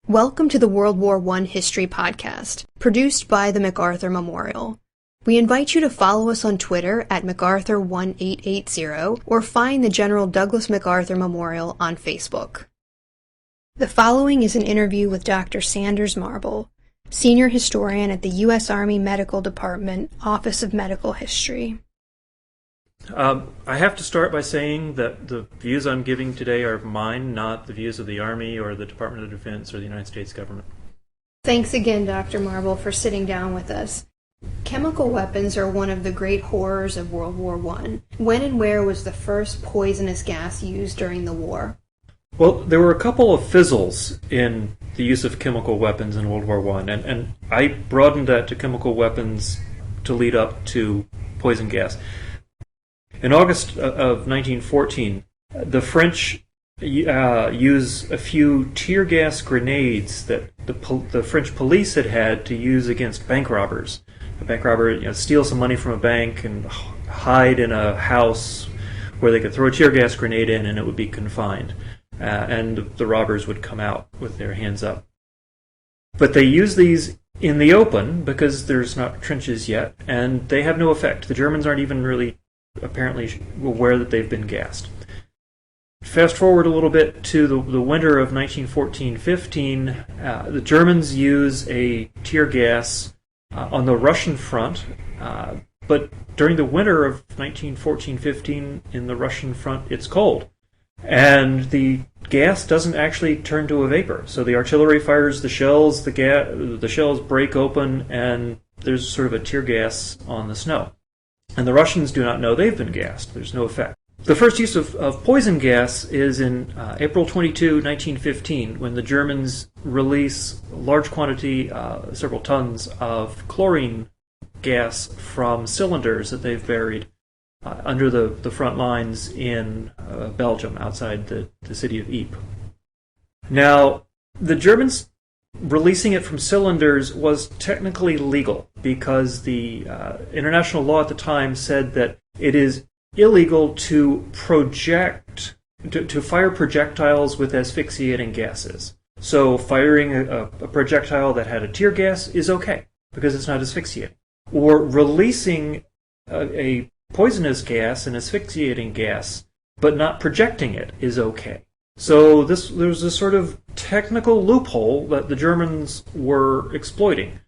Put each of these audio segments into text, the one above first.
Welcome to the World War I History Podcast, produced by the MacArthur Memorial. We invite you to follow us on Twitter at MacArthur1880 or find the General Douglas MacArthur Memorial on Facebook. The following is an interview with Dr. Sanders Marble, Senior Historian at the U.S. Army Medical Department, Office of Medical History. I have to start by saying that the views I'm giving today are mine, not the views of the Army or the Department of Defense or the United States government. Thanks again, Dr. Marble, for sitting down with us. Chemical weapons are one of the great horrors of World War I. When and where was the first poisonous gas used during the war? Well, there were a couple of fizzles in the use of chemical weapons in World War I, and I broadened that to chemical weapons to lead up to poison gas. In August of 1914, the French use a few tear gas grenades that the French police had to use against bank robbers. A bank robber steals some money from a bank and hide in a house where they could throw a tear gas grenade in and it would be confined. And the robbers would come out with their hands up. But they use these in the open because there's not trenches yet, and they have no effect. The Germans aren't even really apparently aware that they've been gassed. Fast forward a little bit to the winter of 1914-15. The Germans use a tear gas on the Russian front, but during the winter of 1914-15 in the Russian front, it's cold. And the gas doesn't actually turn to a vapor. So the artillery fires the shells, the shells break open, and there's sort of a tear gas on the snow. And the Russians do not know they've been gassed. There's no effect. The first use of poison gas is in April 22, 1915, when the Germans release a large quantity, several tons of chlorine gas from cylinders that they've buried under the front lines in Belgium, outside the city of Ypres. Now, the Germans releasing it from cylinders was technically legal because the international law at the time said that it is illegal to fire projectiles with asphyxiating gases. So firing a projectile that had a tear gas is okay because it's not asphyxiating. Or releasing a poisonous gas, an asphyxiating gas, but not projecting it is okay. So there's a sort of technical loophole that the Germans were exploiting.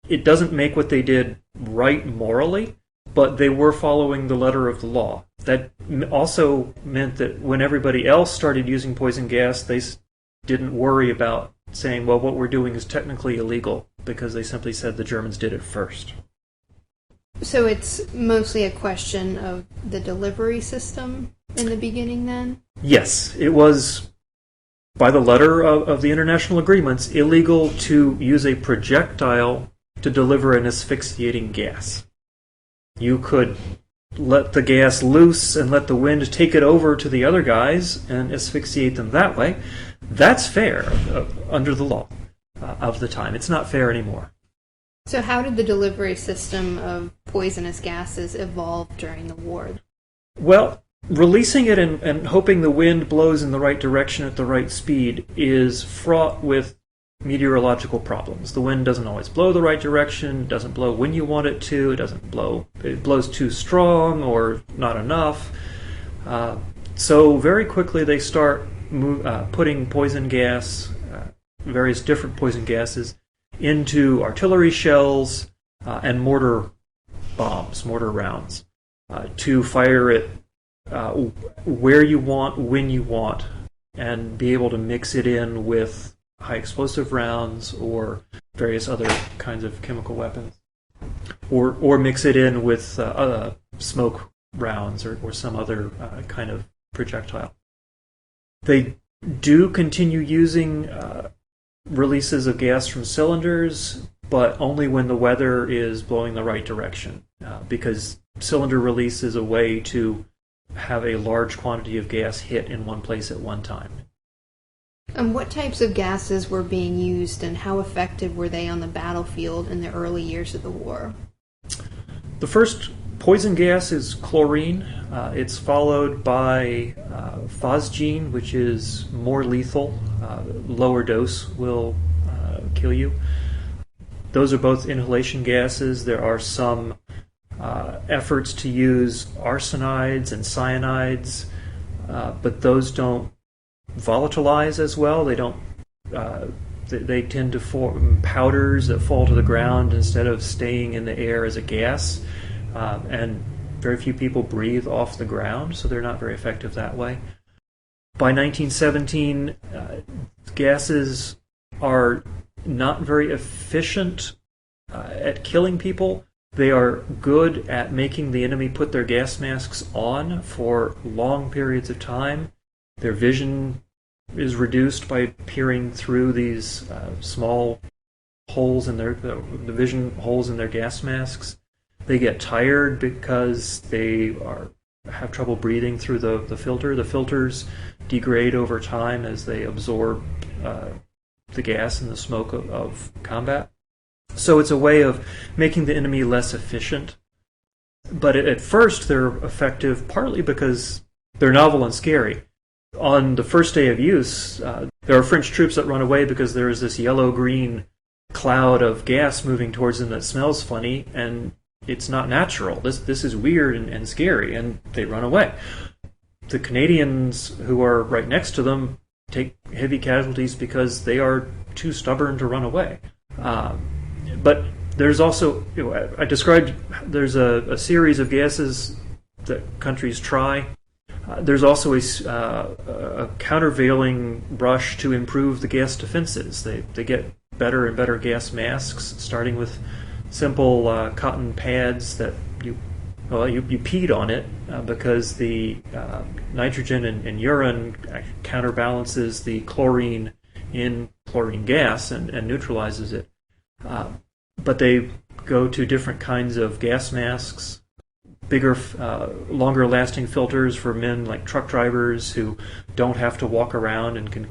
It doesn't make what they did right morally, but they were following the letter of the law. That also meant that when everybody else started using poison gas, they didn't worry about saying, well, what we're doing is technically illegal, because they simply said the Germans did it first. So it's mostly a question of the delivery system in the beginning then? Yes, it was, by the letter of the international agreements, illegal to use a projectile to deliver an asphyxiating gas. You could let the gas loose and let the wind take it over to the other guys and asphyxiate them that way. That's fair under the law of the time. It's not fair anymore. So how did the delivery system of poisonous gases evolve during the war? Well, releasing it and hoping the wind blows in the right direction at the right speed is fraught with meteorological problems. The wind doesn't always blow the right direction, doesn't blow when you want it to, it blows too strong or not enough. So very quickly they start putting poison gas, various different poison gases, into artillery shells and mortar rounds, to fire it where you want, when you want, and be able to mix it in with high explosive rounds or various other kinds of chemical weapons, or mix it in with smoke rounds or some other kind of projectile. They do continue using releases of gas from cylinders, but only when the weather is blowing the right direction, because cylinder release is a way to have a large quantity of gas hit in one place at one time. And what types of gases were being used, and how effective were they on the battlefield in the early years of the war? The first Poison gas is chlorine. It's followed by phosgene, which is more lethal. Lower dose will kill you. Those are both inhalation gases. There are some efforts to use arsenides and cyanides, but those don't volatilize as well. They don't. They tend to form powders that fall to the ground instead of staying in the air as a gas, and very few people breathe off the ground, so they're not very effective that way. By 1917, gases are not very efficient at killing people. They are good at making the enemy put their gas masks on for long periods of time. Their vision is reduced by peering through these small holes in the vision holes in their gas masks. They get tired because they have trouble breathing through the filter. The filters degrade over time as they absorb the gas and the smoke of combat. So it's a way of making the enemy less efficient. But at first they're effective partly because they're novel and scary. On the first day of use, there are French troops that run away because there is this yellow-green cloud of gas moving towards them that smells funny, and it's not natural. This is weird and scary, and they run away. The Canadians who are right next to them take heavy casualties because they are too stubborn to run away. But there's also, I described, there's a series of gases that countries try. There's also a countervailing rush to improve the gas defenses. They get better and better gas masks, starting with simple cotton pads that you peed on it because the nitrogen in urine counterbalances the chlorine in chlorine gas and neutralizes it. But they go to different kinds of gas masks, bigger, longer-lasting filters for men like truck drivers who don't have to walk around and can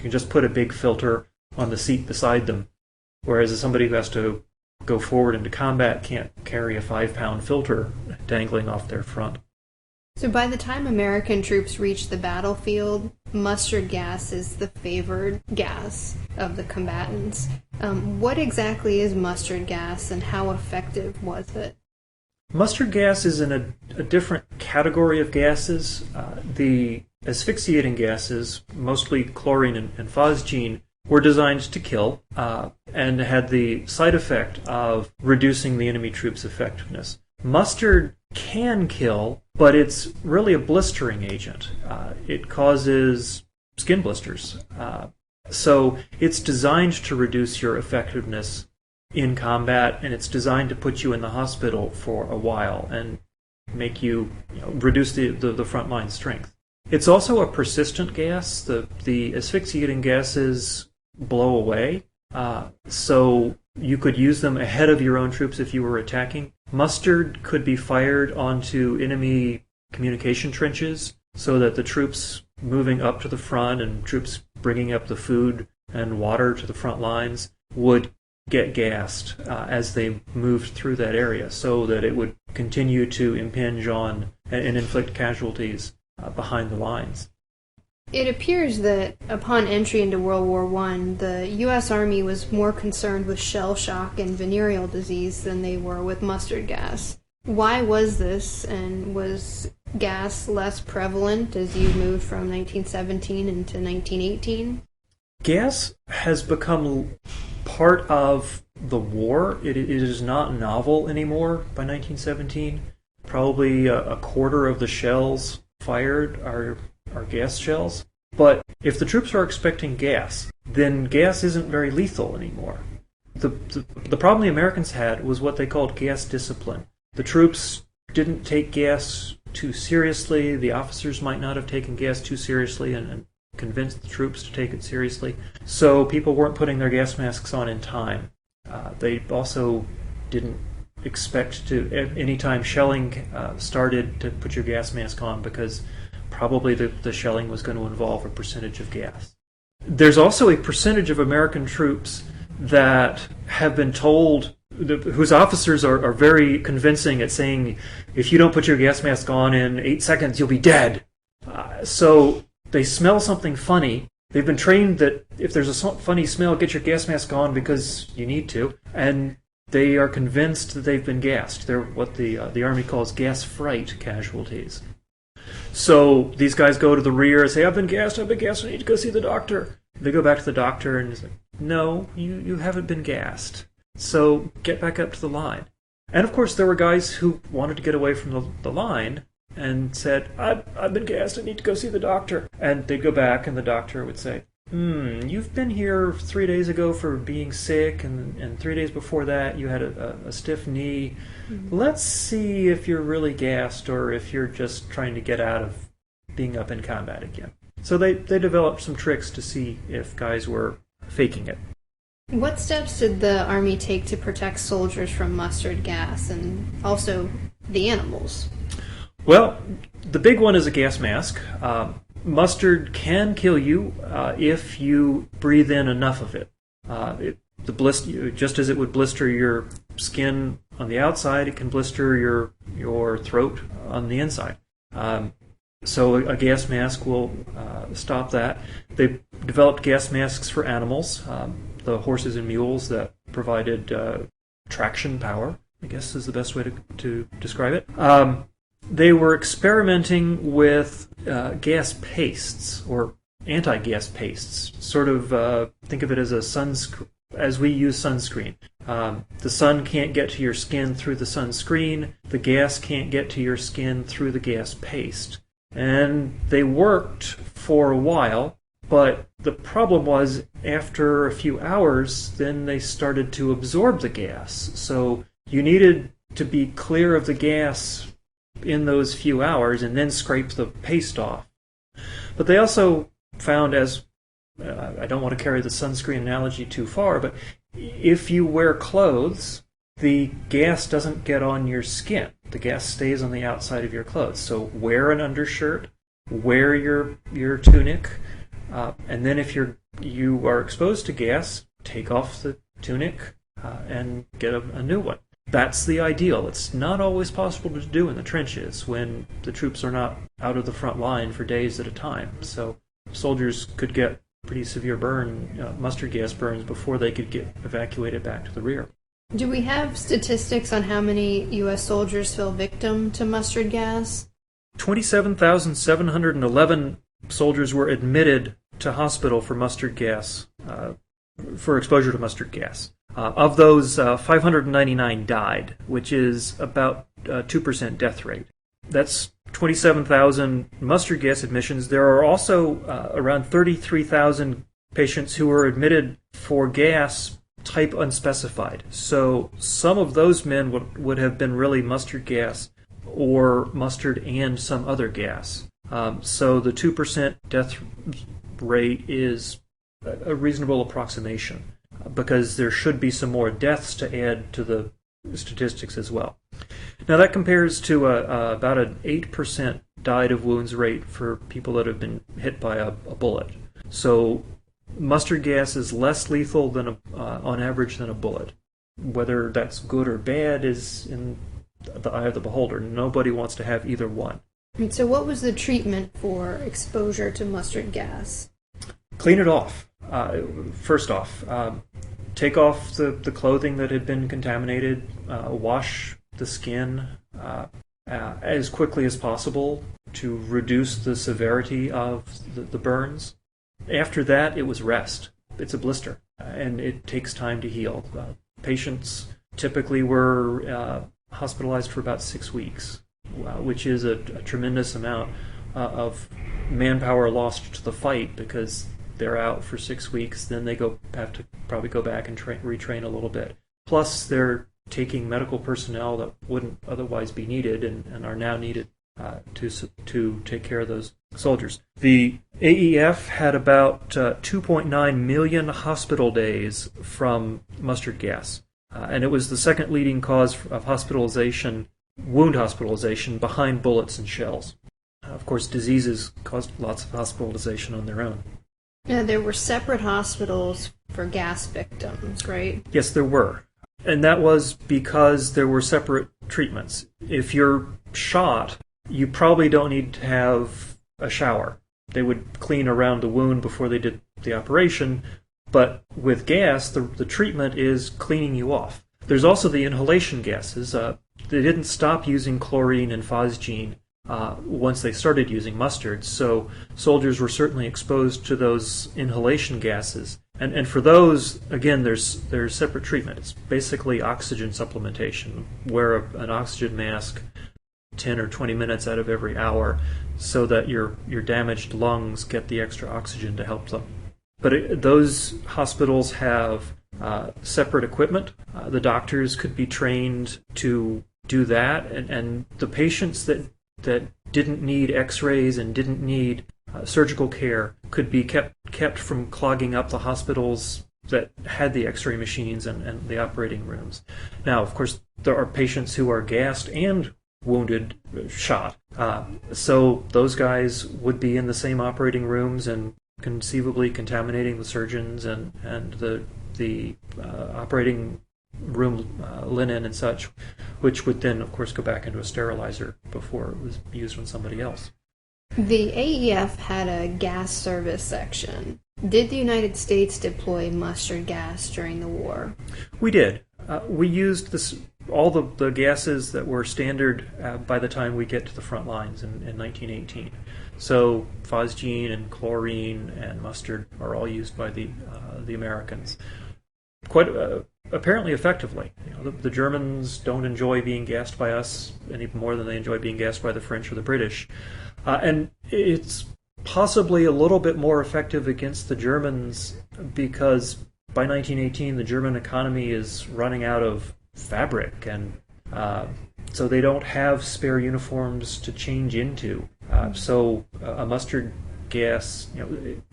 just put a big filter on the seat beside them, whereas somebody who has to go forward into combat can't carry a 5-pound filter dangling off their front. So by the time American troops reach the battlefield, mustard gas is the favored gas of the combatants. What exactly is mustard gas, and how effective was it? Mustard gas is in a different category of gases. The asphyxiating gases, mostly chlorine and phosgene, were designed to kill and had the side effect of reducing the enemy troops' effectiveness. Mustard can kill, but it's really a blistering agent. It causes skin blisters. So it's designed to reduce your effectiveness in combat, and it's designed to put you in the hospital for a while and make you, reduce the frontline strength. It's also a persistent gas. The asphyxiating gases blow away, so you could use them ahead of your own troops if you were attacking. Mustard could be fired onto enemy communication trenches so that the troops moving up to the front and troops bringing up the food and water to the front lines would get gassed as they moved through that area, so that it would continue to impinge on and inflict casualties behind the lines. It appears that upon entry into World War I, the U.S. Army was more concerned with shell shock and venereal disease than they were with mustard gas. Why was this, and was gas less prevalent as you moved from 1917 into 1918? Gas has become part of the war. It is not novel anymore by 1917. Probably a quarter of the shells fired are gas shells. But if the troops are expecting gas, then gas isn't very lethal anymore. The problem the Americans had was what they called gas discipline. The troops didn't take gas too seriously. The officers might not have taken gas too seriously and convinced the troops to take it seriously. So people weren't putting their gas masks on in time. They also didn't expect to, anytime shelling started, to put your gas mask on, because probably the shelling was going to involve a percentage of gas. There's also a percentage of American troops that have been told whose officers are very convincing at saying, if you don't put your gas mask on in 8 seconds, you'll be dead. So they smell something funny. They've been trained that if there's a funny smell, get your gas mask on because you need to. And they are convinced that they've been gassed. They're what the Army calls gas fright casualties. So these guys go to the rear and say, I've been gassed, I need to go see the doctor. They go back to the doctor and he's like, no, you haven't been gassed. So get back up to the line. And of course there were guys who wanted to get away from the line and said, I've been gassed, I need to go see the doctor. And they'd go back and the doctor would say, you've been here 3 days ago for being sick, and 3 days before that you had a stiff knee. Mm-hmm. Let's see if you're really gassed or if you're just trying to get out of being up in combat again. So they developed some tricks to see if guys were faking it. What steps did the Army take to protect soldiers from mustard gas and also the animals? Well, the big one is a gas mask. Mustard can kill you if you breathe in enough of it. Just as it would blister your skin on the outside, it can blister your throat on the inside. So a gas mask will stop that. They developed gas masks for animals, the horses and mules that provided traction power, I guess is the best way to describe it. They were experimenting with gas pastes or anti-gas pastes. Sort of think of it as as we use sunscreen. The sun can't get to your skin through the sunscreen. The gas can't get to your skin through the gas paste. And they worked for a while, but the problem was after a few hours, then they started to absorb the gas. So you needed to be clear of the gas in those few hours and then scrape the paste off. But they also found, as I don't want to carry the sunscreen analogy too far, but if you wear clothes, the gas doesn't get on your skin. The gas stays on the outside of your clothes. So wear an undershirt, wear your tunic, and then if you are exposed to gas, take off the tunic and get a new one. That's the ideal. It's not always possible to do in the trenches when the troops are not out of the front line for days at a time. So soldiers could get pretty severe mustard gas burns before they could get evacuated back to the rear. Do we have statistics on how many U.S. soldiers fell victim to mustard gas? 27,711 soldiers were admitted to hospital for mustard gas, for exposure to mustard gas. Of those, 599 died, which is about 2% death rate. That's 27,000 mustard gas admissions. There are also around 33,000 patients who were admitted for gas type unspecified. So some of those men would have been really mustard gas or mustard and some other gas. So the 2% death rate is a reasonable approximation, because there should be some more deaths to add to the statistics as well. Now that compares to about an 8% died of wounds rate for people that have been hit by a bullet. So mustard gas is less lethal than on average than a bullet. Whether that's good or bad is in the eye of the beholder. Nobody wants to have either one. And so what was the treatment for exposure to mustard gas? Clean it off. First off, take off the clothing that had been contaminated, wash the skin as quickly as possible to reduce the severity of the burns. After that, it was rest. It's a blister, and it takes time to heal. Patients typically were hospitalized for about 6 weeks, which is a tremendous amount of manpower lost to the fight, because they're out for 6 weeks, then they have to probably go back and retrain a little bit. Plus, they're taking medical personnel that wouldn't otherwise be needed and are now needed to take care of those soldiers. The AEF had about 2.9 million hospital days from mustard gas, and it was the second leading cause of wound hospitalization behind bullets and shells. Of course, diseases caused lots of hospitalization on their own. Yeah, there were separate hospitals for gas victims, right? Yes, there were. And that was because there were separate treatments. If you're shot, you probably don't need to have a shower. They would clean around the wound before they did the operation, but with gas, the treatment is cleaning you off. There's also the inhalation gases. They didn't stop using chlorine and phosgene once they started using mustards, so soldiers were certainly exposed to those inhalation gases. And for those, again, there's separate treatment. It's basically oxygen supplementation. Wear an oxygen mask 10 or 20 minutes out of every hour so that your damaged lungs get the extra oxygen to help them. But those hospitals have separate equipment. The doctors could be trained to do that, and the patients that didn't need x-rays and didn't need surgical care could be kept from clogging up the hospitals that had the x-ray machines and the operating rooms. Now, of course, there are patients who are gassed and wounded, shot. So those guys would be in the same operating rooms and conceivably contaminating the surgeons and the operating room linen and such, which would then, of course, go back into a sterilizer before it was used on somebody else. The AEF had a gas service section. Did the United States deploy mustard gas during the war? We did. We used all the gases that were standard by the time we get to the front lines in 1918. So phosgene and chlorine and mustard are all used by the Americans. Quite apparently effectively. The Germans don't enjoy being gassed by us any more than they enjoy being gassed by the French or the British. And it's possibly a little bit more effective against the Germans because by 1918 the German economy is running out of fabric, and so they don't have spare uniforms to change into. So a mustard gas,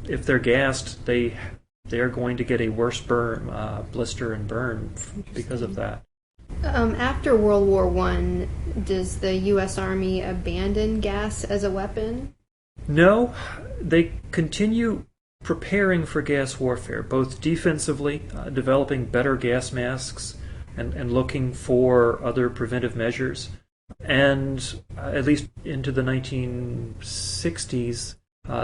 if they're gassed, they are going to get a worse burn, blister and burn because of that. After World War I, does the U.S. Army abandon gas as a weapon? No, they continue preparing for gas warfare, both defensively, developing better gas masks and looking for other preventive measures, and at least into the 1960s,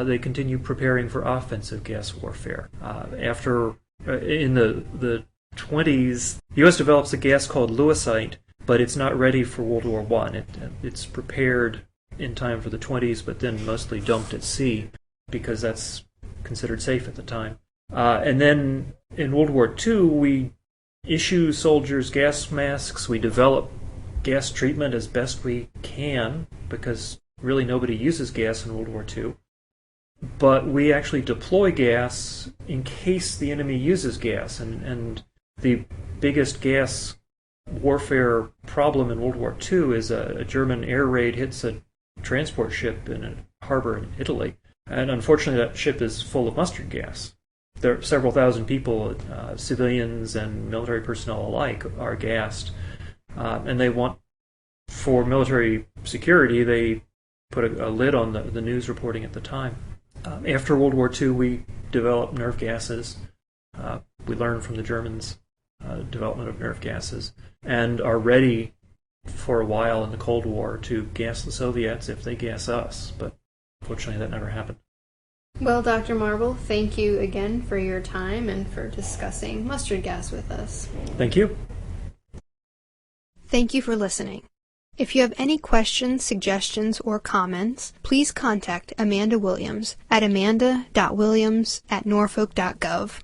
they continue preparing for offensive gas warfare. In the 20s, the U.S. develops a gas called lewisite, but it's not ready for World War I. It's prepared in time for the 20s, but then mostly dumped at sea because that's considered safe at the time. And then in World War II, we issue soldiers gas masks. We develop gas treatment as best we can because really nobody uses gas in World War II. But we actually deploy gas in case the enemy uses gas. And the biggest gas warfare problem in World War II is a German air raid hits a transport ship in a harbor in Italy. And unfortunately, that ship is full of mustard gas. There are several thousand people, civilians and military personnel alike, are gassed. And they want, for military security, they put a lid on the news reporting at the time. After World War II, we developed nerve gases. We learned from the Germans development of nerve gases and are ready for a while in the Cold War to gas the Soviets if they gas us. But fortunately, that never happened. Well, Dr. Marble, thank you again for your time and for discussing mustard gas with us. Thank you. Thank you for listening. If you have any questions, suggestions, or comments, please contact Amanda Williams at amanda.williams@norfolk.gov.